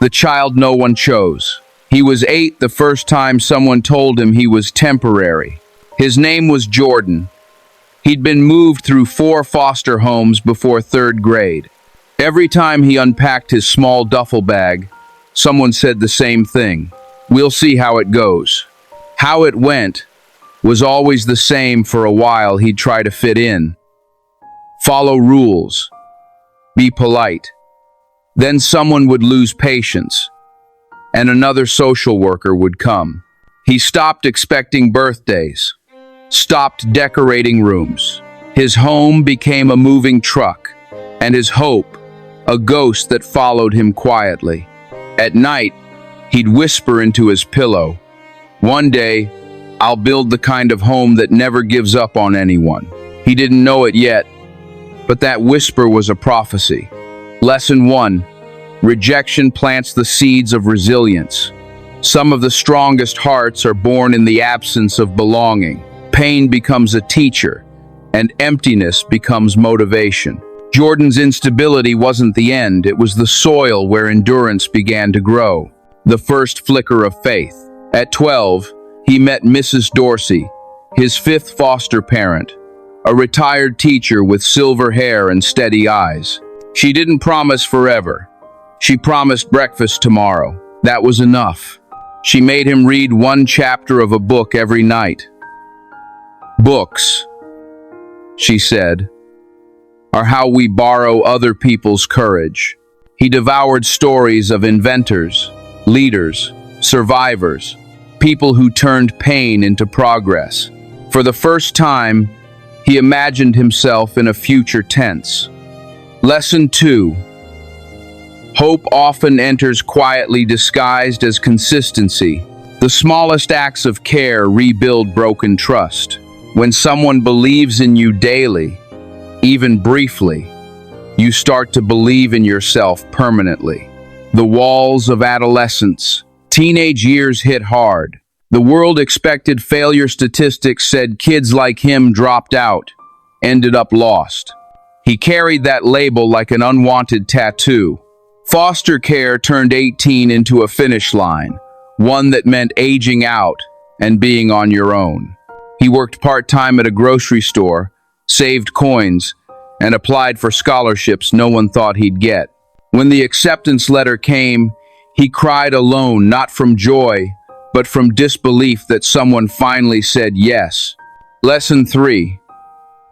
the child no one chose. He was 8 the first time someone told him he was temporary. His name was Jordan. He'd been moved through 4 foster homes before 3rd grade. Every time he unpacked his small duffel bag, someone said the same thing. We'll see how it goes. How it went was always the same. For a while he'd try to fit in. Follow rules. Be polite. Then someone would lose patience, and another social worker would come. He stopped expecting birthdays, stopped decorating rooms. His home became a moving truck, and his hope, a ghost that followed him quietly. At night, he'd whisper into his pillow, "One day, I'll build the kind of home that never gives up on anyone." He didn't know it yet, but that whisper was a prophecy. Lesson 1. Rejection plants the seeds of resilience. Some of the strongest hearts are born in the absence of belonging. Pain becomes a teacher, and emptiness becomes motivation. Jordan's instability wasn't the end, it was the soil where endurance began to grow. The first flicker of faith. At 12, he met Mrs. Dorsey, his 5th foster parent, a retired teacher with silver hair and steady eyes. She didn't promise forever. She promised breakfast tomorrow. That was enough. She made him read 1 chapter of a book every night. Books, she said, are how we borrow other people's courage. He devoured stories of inventors, leaders, survivors, people who turned pain into progress. For the first time, he imagined himself in a future tense. Lesson 2. Hope often enters quietly disguised as consistency. The smallest acts of care rebuild broken trust. When someone believes in you daily, even briefly, you start to believe in yourself permanently. The walls of adolescence. Teenage years hit hard. The world expected failure statistics said kids like him dropped out, ended up lost. He carried that label like an unwanted tattoo. Foster care turned 18 into a finish line, one that meant aging out and being on your own. He worked part-time at a grocery store, saved coins, and applied for scholarships no one thought he'd get. When the acceptance letter came, he cried alone, not from joy, but from disbelief that someone finally said yes. Lesson 3.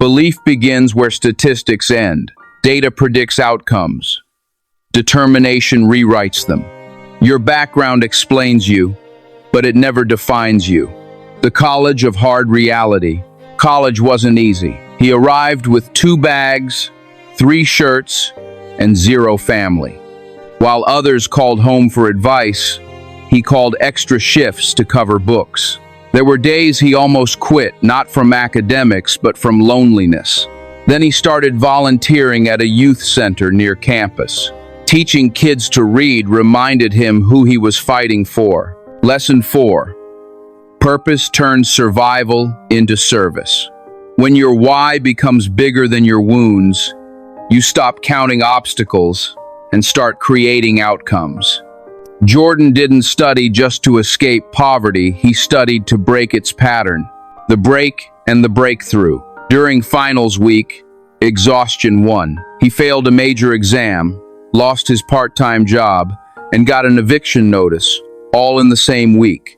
Belief begins where statistics end. Data predicts outcomes. Determination rewrites them. Your background explains you, but it never defines you. The college of hard reality. College wasn't easy. He arrived with 2 bags, 3 shirts, and 0 family. While others called home for advice, he called extra shifts to cover books. There were days he almost quit, not from academics, but from loneliness. Then he started volunteering at a youth center near campus. Teaching kids to read reminded him who he was fighting for. Lesson 4. Purpose turns survival into service. When your why becomes bigger than your wounds, you stop counting obstacles and start creating outcomes. Jordan didn't study just to escape poverty, he studied to break its pattern. The break and the breakthrough. During finals week, exhaustion won. He failed a major exam, lost his part-time job, and got an eviction notice, all in the same week.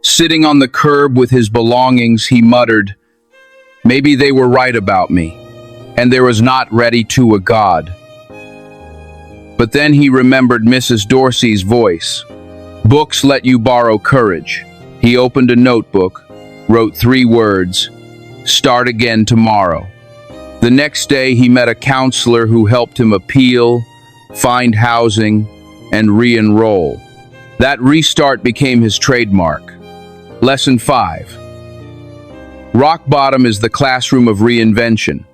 Sitting on the curb with his belongings, he muttered, "Maybe they were right about me, and there was not ready to a God." But then he remembered Mrs. Dorsey's voice. Books let you borrow courage. He opened a notebook, wrote 3 words, "Start again tomorrow." The next day he met a counselor who helped him appeal, find housing, and re-enroll. That restart became his trademark. Lesson 5. Rock bottom is the classroom of reinvention.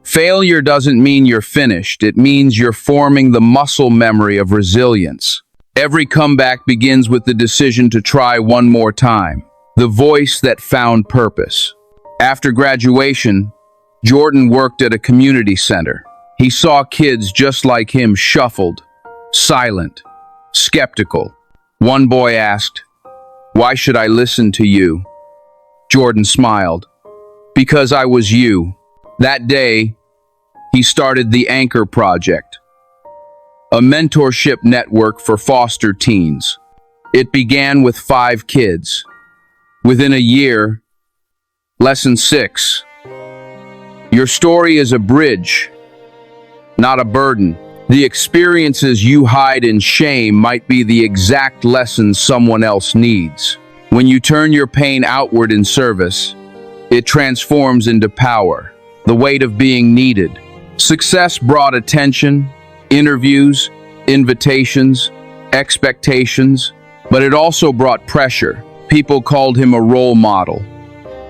Failure doesn't mean you're finished, it means you're forming the muscle memory of resilience. Every comeback begins with the decision to try one more time. The voice that found purpose. After graduation, Jordan worked at a community center. He saw kids just like him shuffled, silent, skeptical. One boy asked, "Why should I listen to you?" Jordan smiled. "Because I was you." That day, he started the Anchor Project, a mentorship network for foster teens. It began with 5 kids. Within a year, Lesson 6. Your story is a bridge, not a burden. The experiences you hide in shame might be the exact lessons someone else needs. When you turn your pain outward in service, it transforms into power, the weight of being needed. Success brought attention, interviews, invitations, expectations, but it also brought pressure. People called him a role model,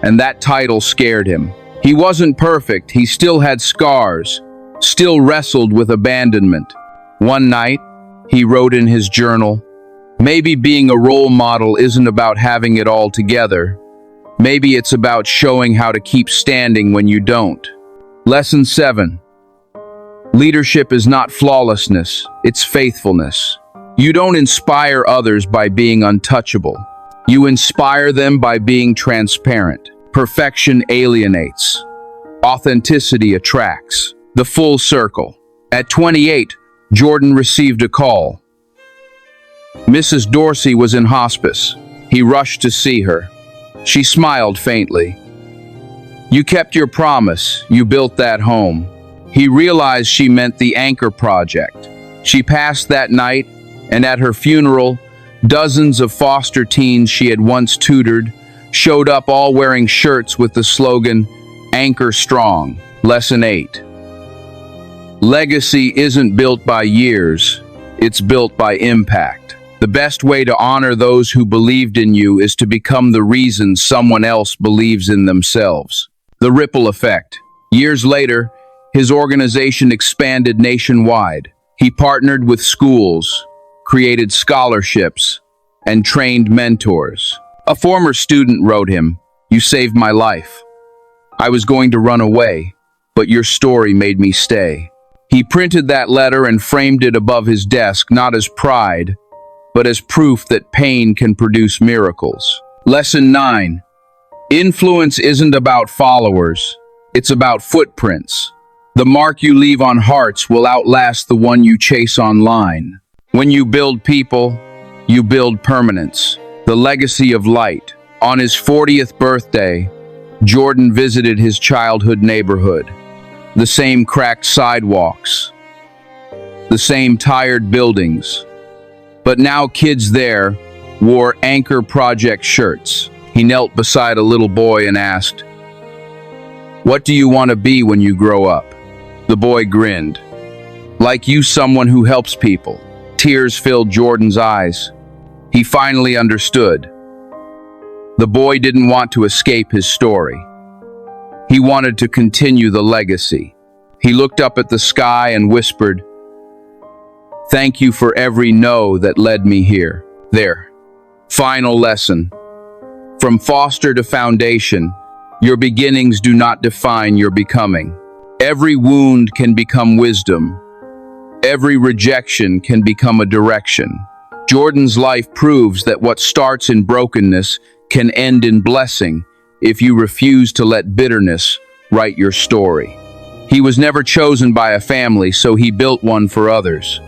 and that title scared him. He wasn't perfect, he still had scars, still wrestled with abandonment. One night, he wrote in his journal, "Maybe being a role model isn't about having it all together. Maybe it's about showing how to keep standing when you don't." Lesson 7. Leadership is not flawlessness, it's faithfulness. You don't inspire others by being untouchable. You inspire them by being transparent. Perfection alienates. Authenticity attracts. The full circle. At 28, Jordan received a call. Mrs. Dorsey was in hospice. He rushed to see her. She smiled faintly. "You kept your promise. You built that home." He realized she meant the Anchor Project. She passed that night, and at her funeral, dozens of foster teens she had once tutored showed up, all wearing shirts with the slogan, "Anchor Strong." Lesson 8. Legacy isn't built by years, it's built by impact. The best way to honor those who believed in you is to become the reason someone else believes in themselves. The ripple effect. Years later, his organization expanded nationwide. He partnered with schools, created scholarships, and trained mentors. A former student wrote him, "You saved my life. I was going to run away, but your story made me stay." He printed that letter and framed it above his desk, not as pride, but as proof that pain can produce miracles. Lesson 9. Influence isn't about followers, it's about footprints. The mark you leave on hearts will outlast the one you chase online. When you build people, you build permanence. The legacy of light. On his 40th birthday, Jordan visited his childhood neighborhood. The same cracked sidewalks, the same tired buildings. But now kids there wore Anchor Project shirts. He knelt beside a little boy and asked, "What do you want to be when you grow up?" The boy grinned. "Like you, someone who helps people." Tears filled Jordan's eyes. He finally understood. The boy didn't want to escape his story. He wanted to continue the legacy. He looked up at the sky and whispered, "Thank you for every no that led me here." There. Final lesson. From foster to foundation, your beginnings do not define your becoming. Every wound can become wisdom. Every rejection can become a direction. Jordan's life proves that what starts in brokenness can end in blessing if you refuse to let bitterness write your story. He was never chosen by a family, so he built one for others.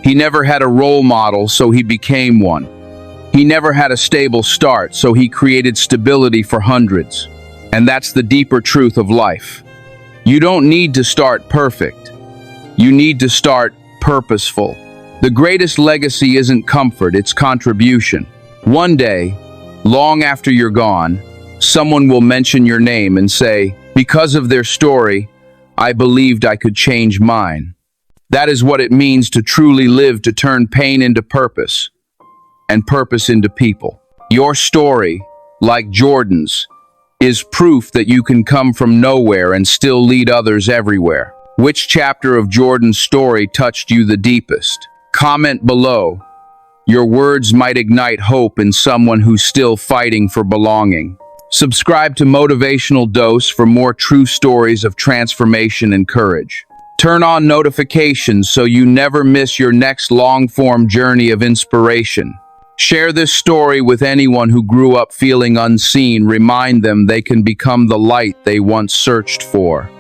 He never had a role model, so he became one. He never had a stable start, so he created stability for hundreds. And that's the deeper truth of life. You don't need to start perfect. You need to start purposeful. The greatest legacy isn't comfort, it's contribution. One day, long after you're gone, someone will mention your name and say, "Because of their story, I believed I could change mine." That is what it means to truly live, to turn pain into purpose, and purpose into people. Your story, like Jordan's, is proof that you can come from nowhere and still lead others everywhere. Which chapter of Jordan's story touched you the deepest? Comment below. Your words might ignite hope in someone who's still fighting for belonging. Subscribe to Motivational Dose for more true stories of transformation and courage. Turn on notifications so you never miss your next long-form journey of inspiration. Share this story with anyone who grew up feeling unseen. Remind them they can become the light they once searched for.